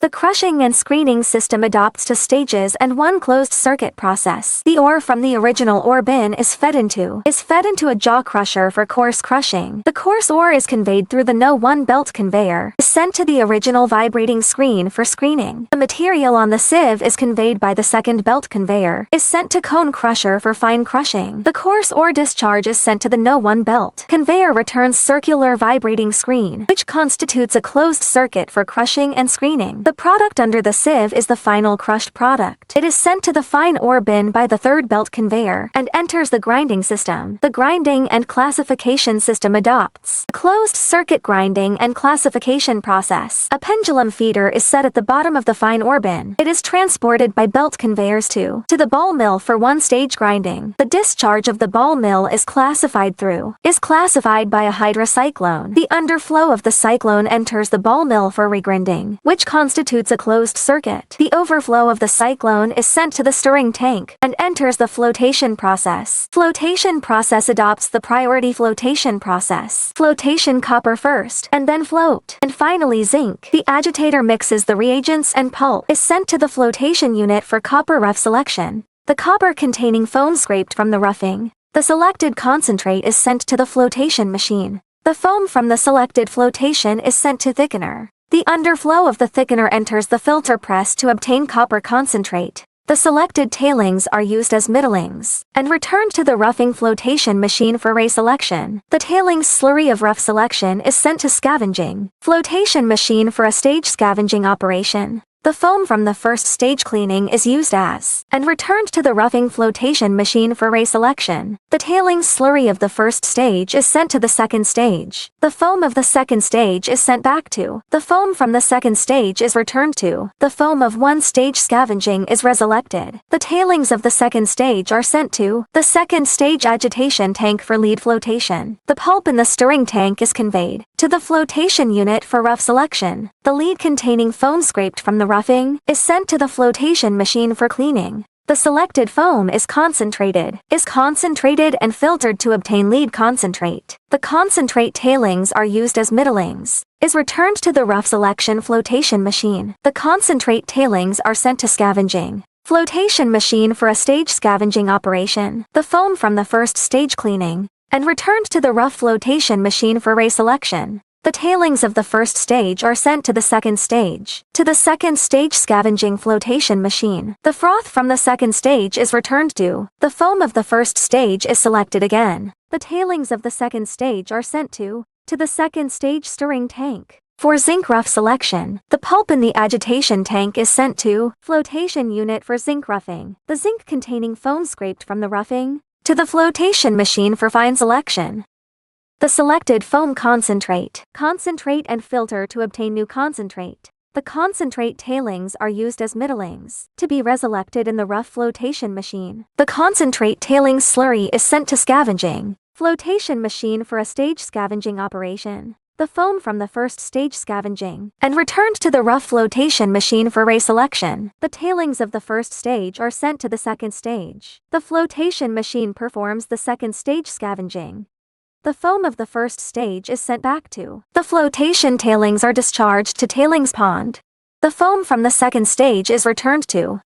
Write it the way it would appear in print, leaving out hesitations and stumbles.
The crushing and screening system adopts two stages and one closed-circuit process. The ore from the original ore bin is fed into a jaw crusher for coarse crushing. The coarse ore is conveyed through the No. 1 belt conveyor, is sent to the original vibrating screen for screening. The material on the sieve is conveyed by the second belt conveyor, is sent to cone crusher for fine crushing. The coarse ore discharge is sent to the No. 1 belt conveyor returns circular vibrating screen, which constitutes a closed circuit for crushing and screening. The product under the sieve is the final crushed product. It is sent to the fine ore bin by the third belt conveyor and enters the grinding system. The grinding and classification system adopts a closed circuit grinding and classification process. A pendulum feeder is set at the bottom of the fine ore bin. It is transported by belt conveyors to the ball mill for one-stage grinding. The discharge of the ball mill is classified by a hydrocyclone. The underflow of the cyclone enters the ball mill for regrinding, which constitutes a closed circuit. The overflow of the cyclone is sent to the stirring tank and enters the flotation process. Flotation process adopts the priority flotation process. Flotation copper first, and then float, and finally zinc. The agitator mixes the reagents and pulp is sent to the flotation unit for copper rough selection. The copper containing foam scraped from the roughing. The selected concentrate is sent to the flotation machine. The foam from the selected flotation is sent to thickener. The underflow of the thickener enters the filter press to obtain copper concentrate. The selected tailings are used as middlings and returned to the roughing flotation machine for reselection. The tailings slurry of rough selection is sent to scavenging flotation machine for a stage scavenging operation. The foam from the first stage cleaning is used as and returned to the roughing flotation machine for reselection. The tailings slurry of the first stage is sent to the second stage. The foam of the second stage is sent back to. The foam from the second stage is returned to. The foam of one stage scavenging is reselected. The tailings of the second stage are sent to the second stage agitation tank for lead flotation. The pulp in the stirring tank is conveyed to the flotation unit for rough selection. The lead containing foam scraped from the roughing is sent to the flotation machine for cleaning. The selected foam is concentrated and filtered to obtain lead concentrate. The concentrate tailings are used as middlings, is returned to the rough selection flotation machine. The concentrate tailings are sent to scavenging flotation machine for a stage scavenging operation. The foam from the first stage cleaning and returned to the rough flotation machine for reselection. The tailings of the first stage are sent to the second stage scavenging flotation machine. The froth from the second stage is returned to. The foam of the first stage is selected again. The tailings of the second stage are sent to the second stage stirring tank. For zinc rough selection, the pulp in the agitation tank is sent to flotation unit for zinc roughing. The zinc containing foam scraped from the roughing to the flotation machine for fine selection. The selected foam concentrate and filter to obtain new concentrate. The concentrate tailings are used as middlings to be reselected in the rough flotation machine. The concentrate tailings slurry is sent to scavenging flotation machine for a stage scavenging operation. The foam from the first stage scavenging and returned to the rough flotation machine for reselection. The tailings of the first stage are sent to the second stage. The flotation machine performs the second stage scavenging. The foam of the first stage is sent back to. The flotation tailings are discharged to tailings pond. The foam from the second stage is returned to.